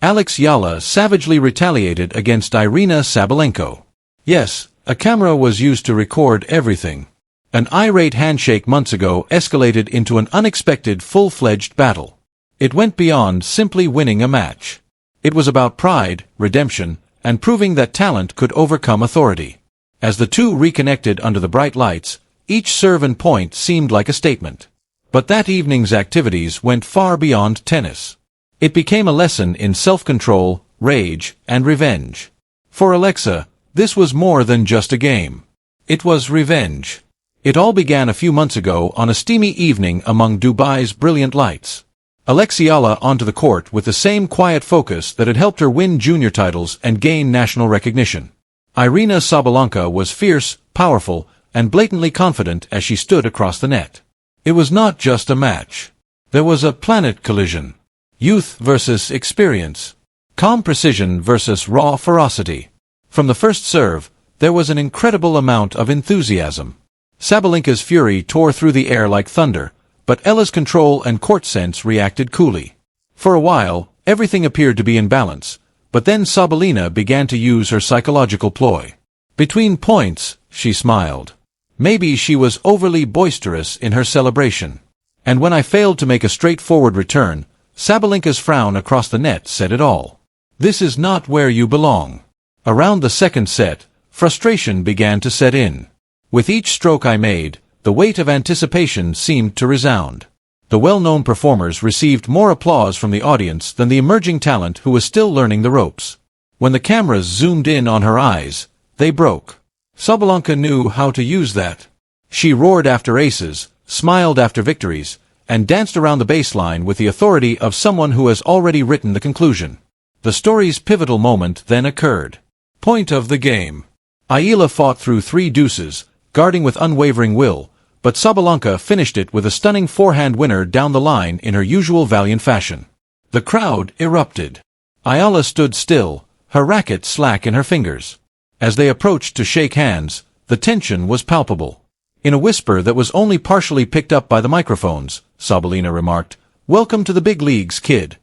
Eala savagely retaliated against Aryna Sabalenka. Yes, a camera was used to record everything. An irate handshake months ago escalated into an unexpected full-fledged battle. It went beyond simply winning a match. It was about pride, redemption, and proving that talent could overcome authority. As the two reconnected under the bright lights, each serve and point seemed like a statement. But that evening's activities went far beyond tennis. It became a lesson in self-control, rage, and revenge. For Alexa, this was more than just a game. It was revenge. It all began a few months ago on a steamy evening among Dubai's brilliant lights. Eala onto the court with the same quiet focus that had helped her win junior titles and gain national recognition. Aryna Sabalenka was fierce, powerful, and blatantly confident as she stood across the net. It was not just a match. There was a planet collision. Youth versus experience. Calm precision versus raw ferocity. From the first serve, there was an incredible amount of enthusiasm. Sabalenka's fury tore through the air like thunder, but Eala's control and court sense reacted coolly. For a while, everything appeared to be in balance, but then Sabalenka began to use her psychological ploy. Between points, she smiled. Maybe she was overly boisterous in her celebration. And when I failed to make a straightforward return, Sabalenka's frown across the net said it all. This is not where you belong. Around the second set, frustration began to set in. With each stroke I made, the weight of anticipation seemed to resound. The well-known performers received more applause from the audience than the emerging talent who was still learning the ropes. When the cameras zoomed in on her eyes, they broke. Sabalenka knew how to use that. She roared after aces, smiled after victories, and danced around the baseline with the authority of someone who has already written the conclusion. The story's pivotal moment then occurred. Point of the game. Eala fought through 3 deuces, guarding with unwavering will, but Sabalenka finished it with a stunning forehand winner down the line in her usual valiant fashion. The crowd erupted. Eala stood still, her racket slack in her fingers. As they approached to shake hands, the tension was palpable. In a whisper that was only partially picked up by the microphones, Sabalenka remarked, "Welcome to the big leagues, kid."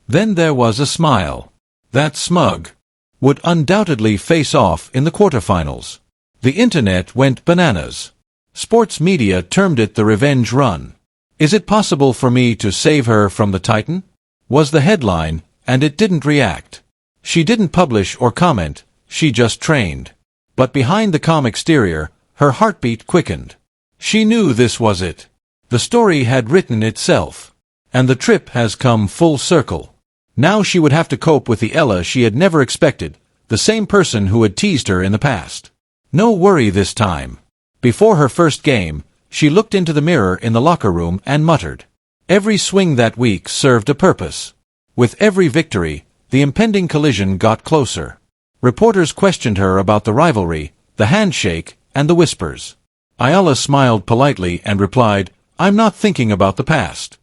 Then there was a smile. That smug would undoubtedly face off in the quarterfinals. The internet went bananas. Sports media termed it the revenge run. "Is it possible for me to save her from the Titan?" was the headline, and it didn't react. She didn't publish or comment, she just trained. But behind the calm exterior, her heartbeat quickened. She knew this was it. The story had written itself. And the trip has come full circle. Now she would have to cope with the Eala she had never expected, the same person who had teased her in the past. No worry this time. Before her first game, she looked into the mirror in the locker room and muttered. Every swing that week served a purpose. With every victory, the impending collision got closer. Reporters questioned her about the rivalry, the handshake, and the whispers. Eala smiled politely and replied, "I'm not thinking about the past.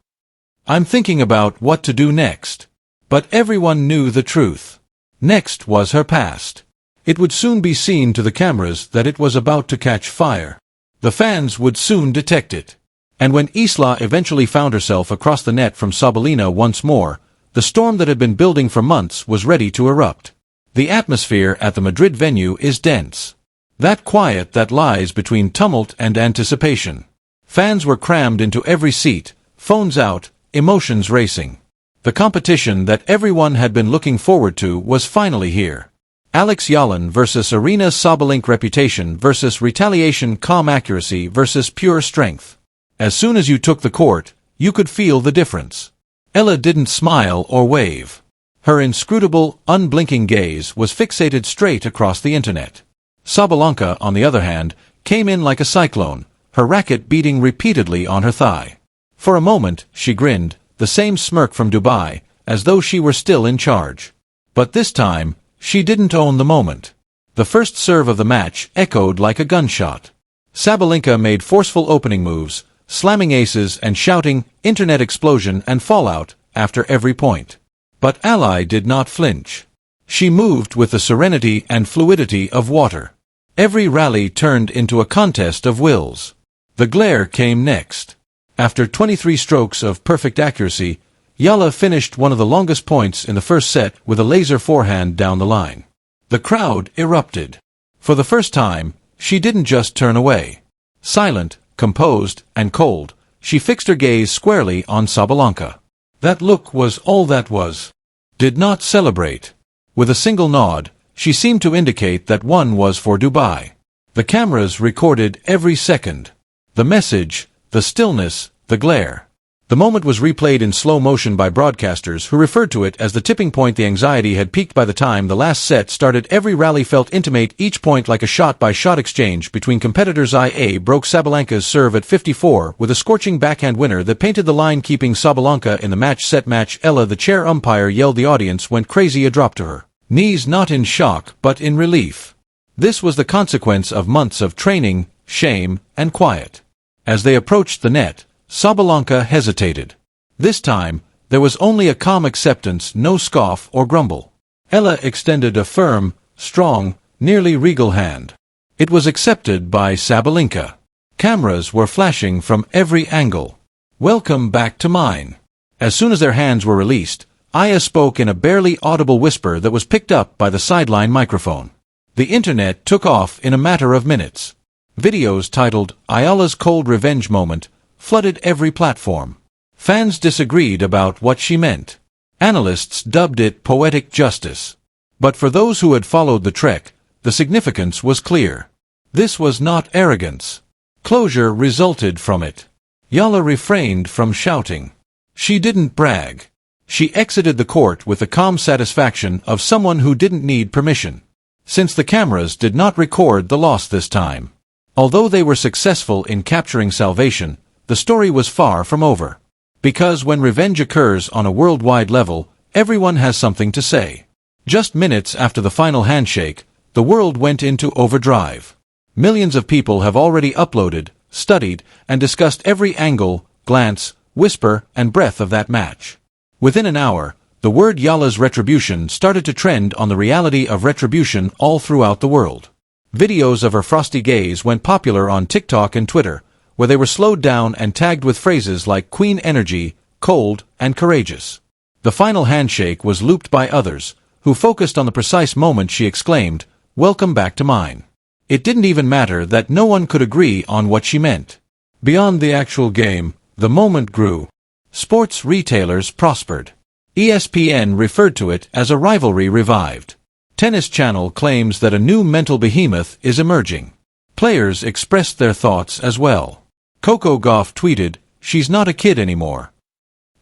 I'm thinking about what to do next." But everyone knew the truth. Next was her past. It would soon be seen to the cameras that it was about to catch fire. The fans would soon detect it. And when Eala eventually found herself across the net from Sabalenka once more, the storm that had been building for months was ready to erupt. The atmosphere at the Madrid venue is dense. That quiet that lies between tumult and anticipation. Fans were crammed into every seat, phones out, emotions racing. The competition that everyone had been looking forward to was finally here. Eala versus Aryna Sabalenka, reputation versus retaliation, calm accuracy versus pure strength. As soon as you took the court, you could feel the difference. Eala didn't smile or wave. Her inscrutable, unblinking gaze was fixated straight across the internet. Sabalenka, on the other hand, came in like a cyclone, her racket beating repeatedly on her thigh. For a moment, she grinned, the same smirk from Dubai, as though she were still in charge. But this time, she didn't own the moment. The first serve of the match echoed like a gunshot. Sabalenka made forceful opening moves, slamming aces and shouting, "Internet explosion and fallout," after every point. But Eala did not flinch. She moved with the serenity and fluidity of water. Every rally turned into a contest of wills. The glare came next. After 23 strokes of perfect accuracy, Eala finished one of the longest points in the first set with a laser forehand down the line. The crowd erupted. For the first time, she didn't just turn away. Silent, composed, and cold, she fixed her gaze squarely on Sabalenka. That look was all that was. Did not celebrate. With a single nod, she seemed to indicate that one was for Dubai. The cameras recorded every second. The message, the stillness, the glare. The moment was replayed in slow motion by broadcasters who referred to it as the tipping point. The anxiety had peaked by the time the last set started. Every rally felt intimate, each point like a shot-by-shot exchange between competitors. Ia broke Sabalenka's serve at 54 with a scorching backhand winner that painted the line, keeping Sabalenka in the match. Eala, the chair umpire, yelled. The audience went crazy. A drop to her knees, not in shock but in relief. This was the consequence of months of training, shame, and quiet. As they approached the net, Sabalenka hesitated. This time, there was only a calm acceptance, no scoff or grumble. Eala extended a firm, strong, nearly regal hand. It was accepted by Sabalenka. Cameras were flashing from every angle. "Welcome back to mine." As soon as their hands were released, Ia spoke in a barely audible whisper that was picked up by the sideline microphone. The internet took off in a matter of minutes. Videos titled "Eala's Cold Revenge Moment" flooded every platform. Fans disagreed about what she meant. Analysts dubbed it poetic justice. But for those who had followed the trek, the significance was clear. This was not arrogance. Closure resulted from it. Eala refrained from shouting. She didn't brag. She exited the court with the calm satisfaction of someone who didn't need permission. Since the cameras did not record the loss this time. Although they were successful in capturing salvation, the story was far from over. Because when revenge occurs on a worldwide level, everyone has something to say. Just minutes after the final handshake, the world went into overdrive. Millions of people have already uploaded, studied, and discussed every angle, glance, whisper, and breath of that match. Within an hour, the word Eala's retribution started to trend on the reality of retribution all throughout the world. Videos of her frosty gaze went popular on TikTok and Twitter, where they were slowed down and tagged with phrases like Queen Energy, cold, and courageous. The final handshake was looped by others, who focused on the precise moment she exclaimed, "Welcome back to mine." It didn't even matter that no one could agree on what she meant. Beyond the actual game, the moment grew. Sports retailers prospered. ESPN referred to it as a rivalry revived. Tennis Channel claims that a new mental behemoth is emerging. Players expressed their thoughts as well. Coco Gauff tweeted, "She's not a kid anymore."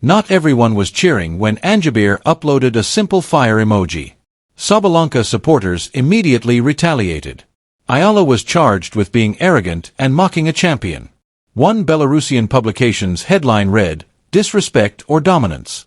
Not everyone was cheering when Anjabir uploaded a simple fire emoji. Sabalenka supporters immediately retaliated. Eala was charged with being arrogant and mocking a champion. One Belarusian publication's headline read, "Disrespect or Dominance."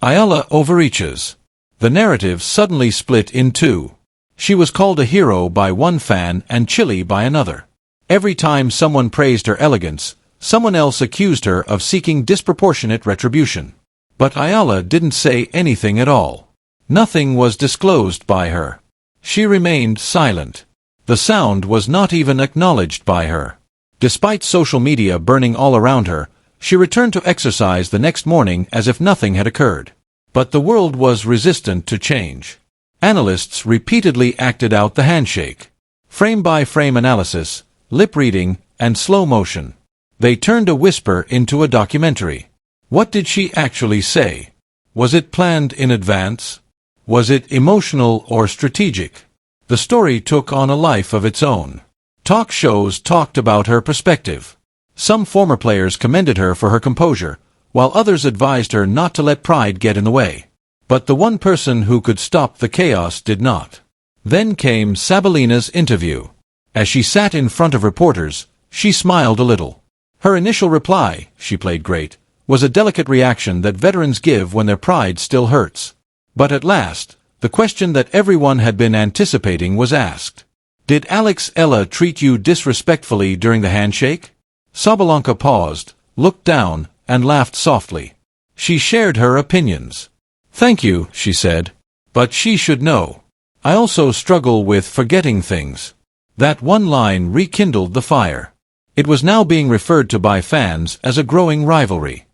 Eala overreaches. The narrative suddenly split in two. She was called a hero by one fan and chilly by another. Every time someone praised her elegance, someone else accused her of seeking disproportionate retribution. But Eala didn't say anything at all. Nothing was disclosed by her. She remained silent. The sound was not even acknowledged by her. Despite social media burning all around her, she returned to exercise the next morning as if nothing had occurred. But the world was resistant to change. Analysts repeatedly acted out the handshake. Frame-by-frame analysis, lip-reading, and slow motion. They turned a whisper into a documentary. What did she actually say? Was it planned in advance? Was it emotional or strategic? The story took on a life of its own. Talk shows talked about her perspective. Some former players commended her for her composure, while others advised her not to let pride get in the way. But the one person who could stop the chaos did not. Then came Sabalina's interview. As she sat in front of reporters, she smiled a little. Her initial reply, "She played great," was a delicate reaction that veterans give when their pride still hurts. But at last, the question that everyone had been anticipating was asked. "Did Eala treat you disrespectfully during the handshake?" Sabalenka paused, looked down, and laughed softly. She shared her opinions. "Thank you," she said. "But she should know. I also struggle with forgetting things." That one line rekindled the fire. It was now being referred to by fans as a growing rivalry.